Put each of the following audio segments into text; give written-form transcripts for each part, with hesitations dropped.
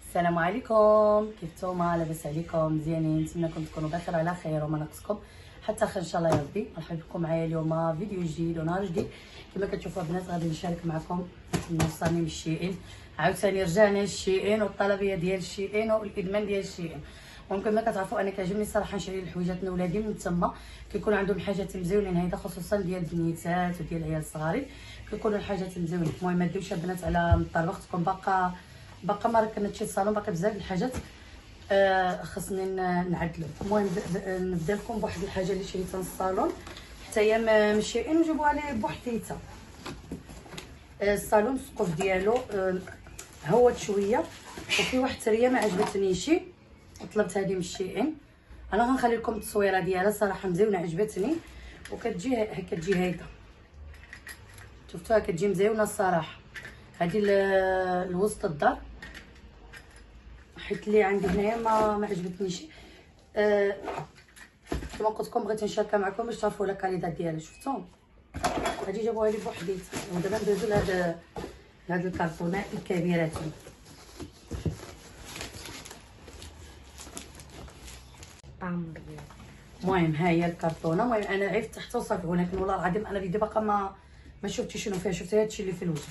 السلام عليكم، كيف نتوما؟ لاباس عليكم؟ مزيانين؟ نتمنىكم تكونوا بخير على خير وما ناقصكم حتى خير ان شاء الله يا ربي. مرحبا بكم معايا اليوم فيديو جديد ونهار جديد. كما كتشوفوا البنات غادي نشارك معكم نوصلني من الشيئين. عاوتاني رجعنا للشيئين والطلبيه ديال الشيئين والادمان ديال الشيئين. المهم كما كتعرفوا انا كيعجبني صراحه نشري الحويجات من ولادي من تما، كيكون عندهم حاجات مزيونين هيدا خصوصا ديال البنيتات وديال العيال الصغارين، كيكونوا الحاجات مزيونين. المهم ما ديوش البنات على مطر وقتكم، باقا ما ركنتش الصالون، باقي بزاف الحاجات خصني نعدلو. المهم نبدا لكم بواحد الحاجه اللي شريتها من الصالون حتى هي من الشيئين وجابوها لي بوحديتها. الصالون السقف ديالو هوت شويه وفي واحد التريه ما عجبتنيش، طلبت هذه من الشيئين. انا غنخلي لكم التصويره ديالها، صراحه مزيونه عجبتني. وكتجي كتجي هيدا، شفتوها كتجي مزيونه الصراحه. هذه لوسط الدار، حيت اللي عندي هنايا ما عجبتنيش. كما قلت لكم بغيت نشاركها معكم باش تعرفوا لا كاليداد ديالها. شفتوا هذه جابوها لي بوحديتها، ودابا ندوزو لهاد الكرتونه الكبيرات. المهم ها هي الكرتونه. المهم انا عرفت حتى وصلت، ولكن والله العظيم انا الفيديو باقا ما شفتش شنو فيها. شفت هادشي اللي في الوجه.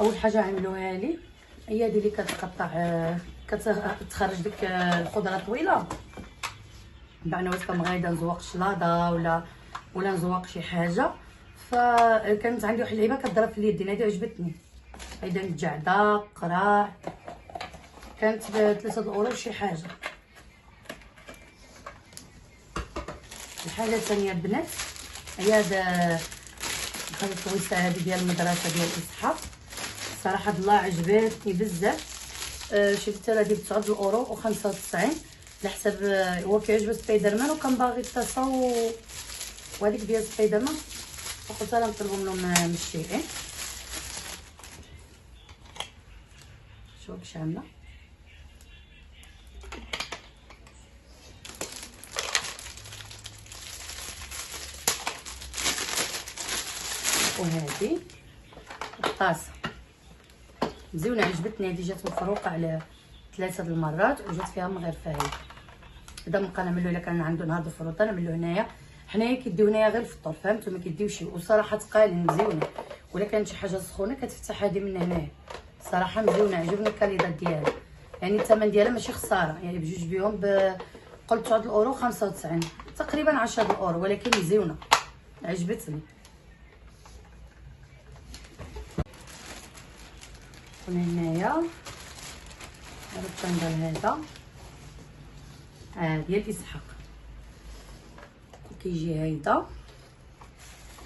اول حاجه عملوها لي هي هذه اللي كتقطع، كتخرج ديك الخضره طويله. بعنا واش كنبغي نزوق شلاضه ولا نزوق شي حاجه، فكانت عندي واحد اللعيبه كضرب في اليدين. هذه عجبتني، هيدا متجعده قراع، كانت ب 3 اورو شي حاجه. الحاجه الثانيه البنات هي هذا الكويسه هذه ديال المدرسه ديال اسحاق. صراحه الله عجبتني بزاف. شريتها هذه ب 9 اورو و95 على حساب هو كيعجب سبايدر مان، وكان باغي الطاسه وهذيك ديال سبايدر مان، فقلت لها نطلبهم لهم من الشيئين. شوف كيفاش عامله. وهذه الطاسه مزيونه عجبتني. هذه جات مفروقه على 3 المرات وجات فيها من غير فايده. هذا نبقى نعملو الا كان عنده نهار الفروطه نعملو هنايا. حنايا كيديو هنايا غير الفطور، فهمتوا؟ ما كيديوش. وصراحه تقالين مزيونه، ولا كانت شي حاجه سخونه كتفتح هذه من هنايا. صراحه مزيونه عجبني الكاليداد ديالها، يعني الثمن ديالها ماشي خساره. يعني بجوج بهم قلت 9 اورو 95 تقريبا 10 اورو، ولكن مزيونه عجبتني. هنايا هذا التندر هذا ديال اسحاق، كيجي هيدا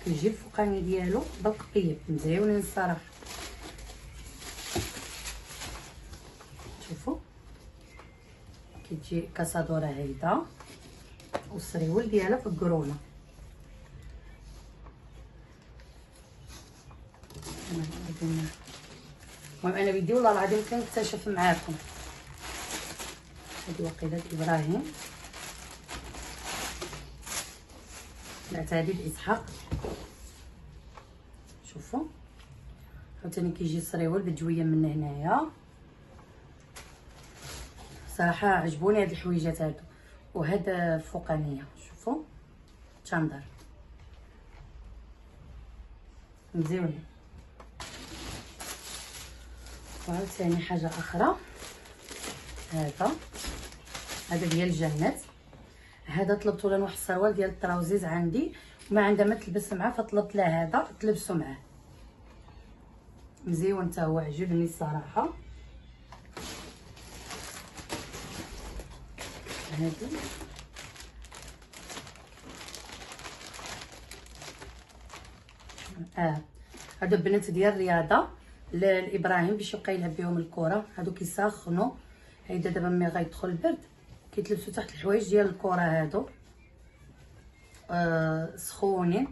كيجي الفوقاني ديالو بالقطيب مزيونين الصراحه. شوفوا كتجي كاسادوره هيدا والسريول ديالها في القرونه. المهم انا بدي والله العظيم كنكتشف معاكم. هذه وقيله ابراهيم، بعت هذه الاسحاق. شوفوا عاوتاني كيجي السريول بجويه من هنايا. صراحه عجبوني هاد الحويجات هادو. وهذا الفوقانيه شوفوا تشاندر مزيونين. وعاوتاني حاجه اخرى، هذا ديال الجنات. هذا طلبت له واحد السروال ديال الطراوزيز عندي وما عندها ما تلبس معاه، فطلبت له هذا تلبسو معاه. مزيون حتى هو عجبني الصراحه. هادو البنات ديال الرياضه لابراهيم باش يبقى يلعب بهم الكره. هادو كيسخنوا. هيدا دابا ملي غيدخل البرد كيتلبسوا تحت الحوايج ديال الكره. هادو سخونين.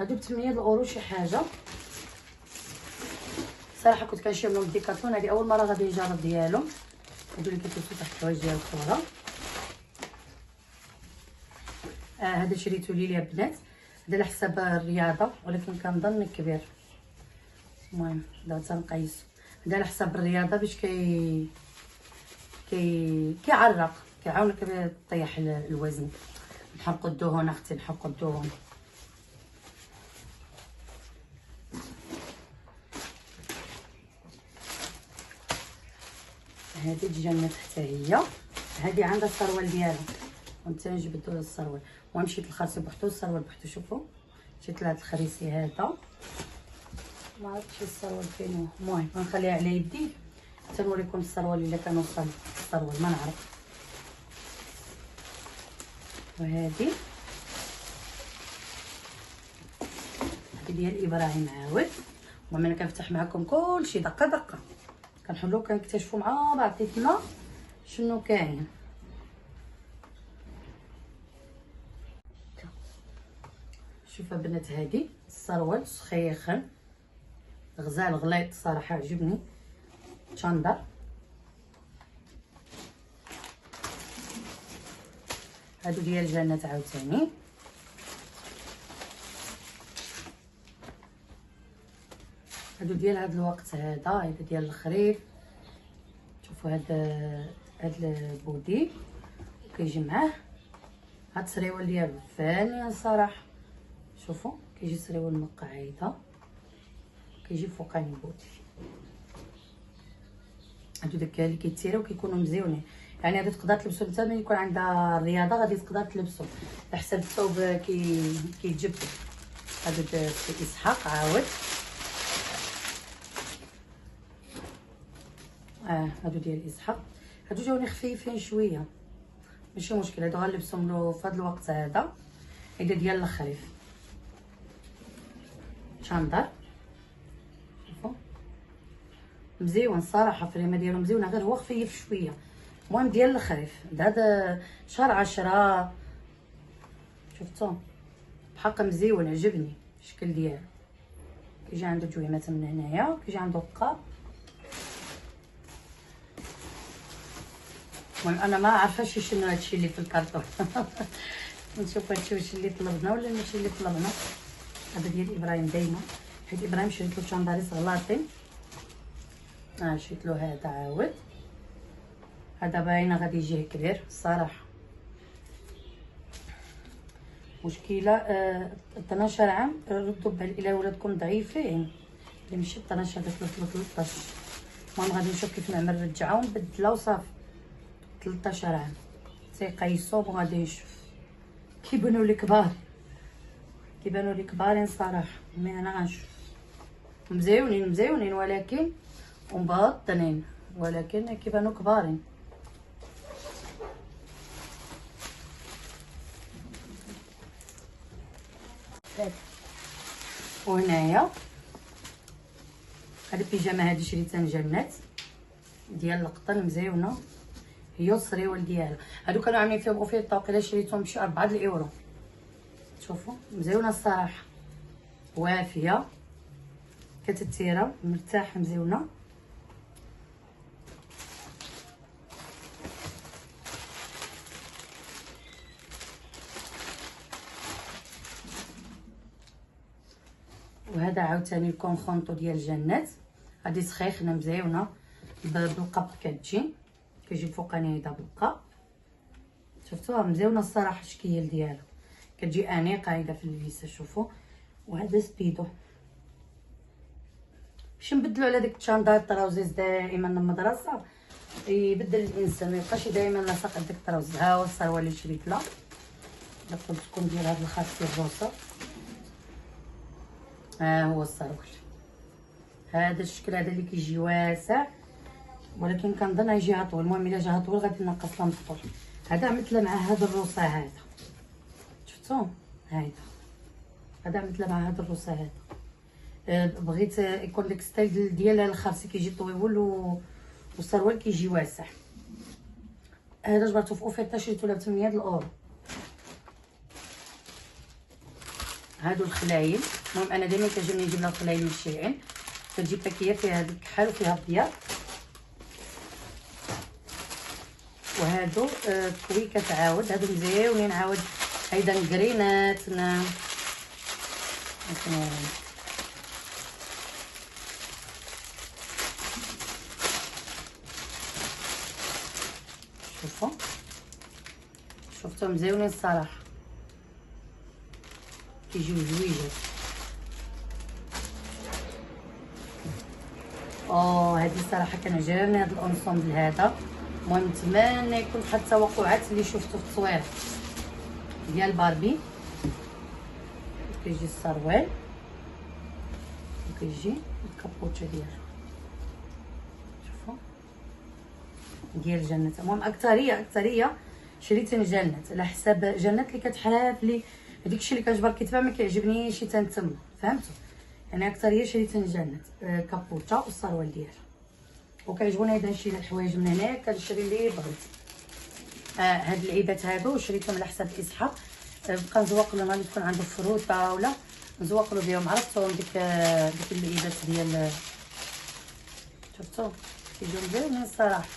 هادو ب 8 اورو شي حاجه. صراحه كنت كنشري منهم ديكاتلون، هذه اول مره غادي نجرب ديالهم. هادو اللي كيتلبسوا تحت الحوايج ديال الكره. هذا شريته لي يا بنات، هذا على حساب الرياضه ولكن كنظن كبير. المهم دابا تنقيسو. هذا على حساب الرياضه باش كيعرق، كيعاونك تطيح الوزن. نحرقوا الدهون اختي، نحرقوا الدهون. هذه تجنت حتى هي، هذه عندها السروال ديالها، وانت جبدوا السروال ومشيت الخرسي بوحدو السروال بوحدو. شوفوا جيت لهاد الخريسي هذا، ما عرفتش السروال فين هو. المهم غنخليها على يدي حتى نوريكم السروال الا كان وصل السروال، ما نعرف. وهذه ديال ابراهيم عاود. المهم انا كنفتح معكم كلشي دقه دقه، كنحلو كنكتشفوا مع بعضياتنا شنو كاين. شوفوا البنات، هذه السروال سخيخن غزال غليظ صراحه عجبني، تشاندر. هادو ديال جنات عاوتاني. هادو ديال هاد الوقت هذا ديال الخريف. شوفوا هاد البودي كيجي معاه هاد السريوال ديالو فاني صراحه. شوفوا كيجي سريوال مقعيده، كيجي فوقاني بودي. هادو داك اللي كيتيراو كيكونوا مزيونين، يعني هادو تقدر تلبسو نتا ملي يكون عندها الرياضه غادي تقدر تلبسو على حسب الثوب كيتجبد. هادو سي اسحاق عاود. هادو ديال اسحاق، هادو جاوني خفيفين شويه ماشي مشكل، هادو غنلبسهم له في هاد الوقت هذا اذا ديال الخريف. شاندر شوفوا مزيون الصراحه، الفريمه ديالو مزيونه، غير هو خفيف شويه. المهم ديال الخريف هذا شهر 10. شفتوا بحق مزيون، عجبني الشكل ديالو. كيجي عنده جويمات من هنايا، كيجي عنده قاب. المهم انا ما عارفاش شنو هادشي اللي في الكارطون. نشوف هادشي واش اللي طلبنا ولا ماشي اللي طلبنا. هذا ديال ابراهيم دايما، حيت ابراهيم شريت له شانداريس غلاطين. شريت له هذا عاود. هذا باينه غادي يجيه كبير الصراحه. مشكله 12 عام ردوا بال الى ولادكم ضعيفين، اللي مشي 12 هذاك 13. المهم غادي نشوف كيف نعمل رجعه ونبدلها وصافي. 13 عام تيقيسوهم وغادي نشوف. كيبانوا لي كبار، كيبانوا لي كبارين صراحه، مي انا غنشوف. مزيونين ولكن ومباطنين، ولكن كيبانوا كبارين. وهنايا هاد البيجامه هادي شريتها من جنات ديال القطن، مزيونه هي السريوال ديالها. هادو كانوا عاملين فيهم اوفير طاوقيله، شريتهم بشي 4 الاورو. شوفوا مزيونه الصراحه، وافيه كتتيرا مرتاحه مزيونه. وهذا عاوتاني الكونخونطو ديال جنات، هادي سخيخنه مزيونه بالقب، كيجي فوقاني هيدا بالقب. شفتوها مزيونه الصراحه، الشكل ديالها كتجي انيقه هيدا في اللبسه. شوفوا وهذا سبيدو باش نبدلو على ديك الشاندار الطراوزيز دائما المدرسه، يبدل الانسان، ما يبقاش دائما لاصق ديك الطراوز. ها هو السروال اللي شريت له، قلت لكم ديال هاد الخاصيه الروسه. ها هو السروال، هذا الشكل هذا اللي كيجي واسع، ولكن كنظن يجيها طول. المهم الا جاها طول غادي نقص لها من الطول. هذا مثل مع هذا الروسه هذا، شفتوا هذا مثل مع هذا الروسه هذا. بغيت يكون ديك ستايل ديال الخرسي كيجي طويل والسروال كيجي واسع. هذا جبرتو في اوفيرتا، شريتو له ب 8 الاورو. هادو الخلايل، المهم انا دائما كيعجبني نجيب لها الخلايل من الشيعين، كتجي باكيه فيها هاد الكحل وفيها البياض. وهادو كويكات عاود، هادو مزيونين عاود. هيدا الكرينات شفتو مزيونين الصراحه، كيجيو زوينات. هادي الصراحه كنعجبني هاد الانسومبل هذا. المهم نتمنى يكون بحال التوقعات اللي شفتو في التصوير ديال باربي. كيجي السروال وكيجي الكابوتشا ديالو، شوفوا ديال جنة. المهم اكثريه شريت من جنة على حساب جنة اللي كتحاف لي هذيك اللي كتجبر كيتباع ما كيعجبنيش حتى نتما، فهمتوا؟ يعني اكثريه شريت من جنة كابوتشا والسروال ديالها، وكيعجبوني هذا نشري الحوايج من هنا كنشري اللي بغيت. هاد اللعيبات هادو شريتهم على حساب اسحاق، بقى نزوق له اللي تكون عنده فروته ولا نزوق له بهم. عرفتهم ديك اللعيبات ديال، شفتوا كيجيو مزيانين الصراحه.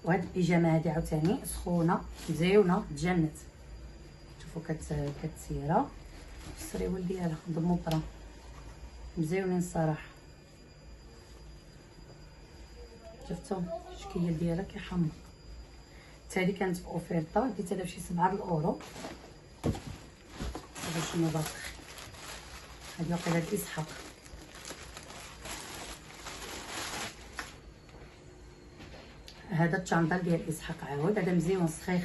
وهاد البيجامه هادي عاوتاني سخونه مزيونه تجنت. شوفوا كتسيره السريول ديالها ضموبره مزيونين الصراحه. شفتوا الشكل ديالها كيحمق. هذه كانت في اوفيرطا، ديتها بشي 7 اورو. هذا شنو باقي، هذه واقيلا د اسحاق. هذا التشاندال ديال اسحاق عاود، هذا مزيون سخيخ.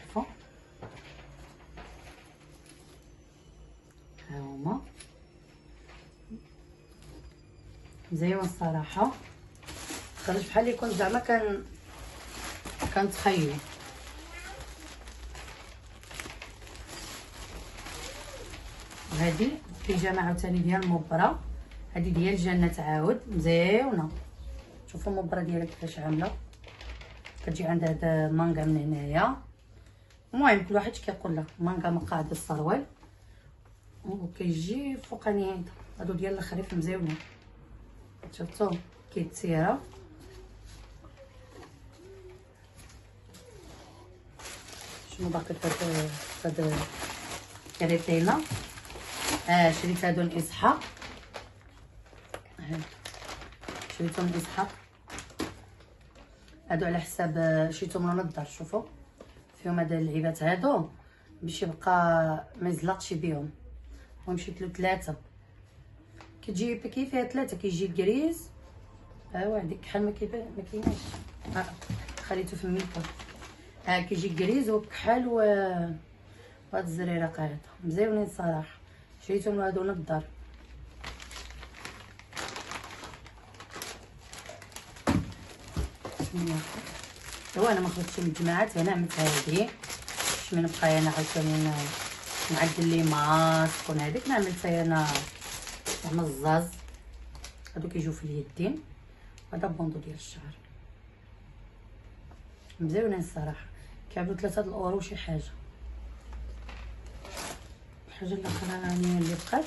شوفوا ها هما مزيون الصراحه، خرج بحال اللي كنت زعما كنتخيل. وهذه بيجامه عاوتاني ديال مبره، هذه ديال جنة عاود مزيونه. شوفوا المبره ديالها كيفاش عامله، كتجي عندها هذا مانغا من هنايا. المهم كل واحد كيقول له مانغا مقاعد السروال، وكيجي فوقاني هادو ديال الخريف مزيونين. شفتوا كيتسيره. شنو باقي فهاد كريتينا؟ شريت هادو من اسحاق، شريتهم من اسحاق هادو على حساب شريتهم لنا الدار. شوفوا فيهم هاد اللعيبات هادو باش يبقى ما يزلقش بيهم. المهم شريت له 3، كتجي باكي فيها 3، كيجي كريز. هذيك حال ما كايناش، خليته في الميكا. كيجي كريز وكحل وهاد الزريره قاعده مزيونين الصراحه. شريتهم هادو من الدار. هو انا ما خرجتش من الجماعات، انا عملت هادي باش من نبقى انا عاوتاني نعدل لي ماسك هذيك عملت انا زعما الزاز. هادو كيجيو في اليدين، هذا بوندو ديال الشعر مزيونين الصراحه، كيعملوا 3 الاورو شي حاجه. الحاجه الاخرانيه اللي بقات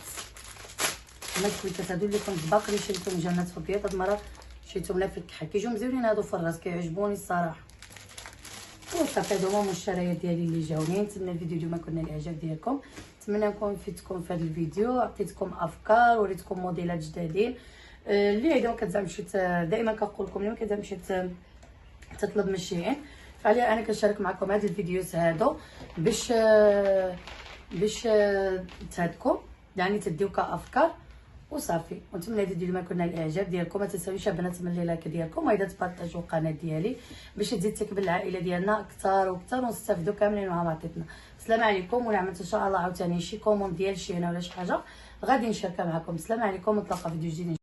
هما الكويتات هادو اللي كنت باقي شريتهم جنات في البيض. هاد المره شريتهم لا في الكحل، كيجيو مزيونين هادو في الراس، كيعجبوني الصراحه. وصافي هادو هما المشتريات ديالي اللي جاوني. نتمنى الفيديو اليوم يكون الاعجاب ديالكم، نتمنى نكون فدتكم في هذا الفيديو، عطيتكم افكار، وريتكم موديلات جدادين. اللي عيدهم كتزعم شي دائما كنقول لكم اللي ما كتزعمش تطلب من الشيئين، فعليا انا كنشارك معكم هاد الفيديوهات هادو باش تهدكم، يعني تديو كافكار وصافي. ونتمنى هذا الفيديو ما كنا الاعجاب ديالكم. ما تنساوش البنات من لايك ديالكم، واذا تبارطاجوا القناه ديالي باش تزيد تكبر العائله ديالنا اكثر واكثر، ونستافدوا كاملين مع بعضنا. السلام عليكم. ولا عملت ان شاء الله عاوتاني شي كوموند ديال شي انا ولا شي حاجه غادي نشاركها معكم. السلام عليكم، ونتلاقى في فيديو جديد.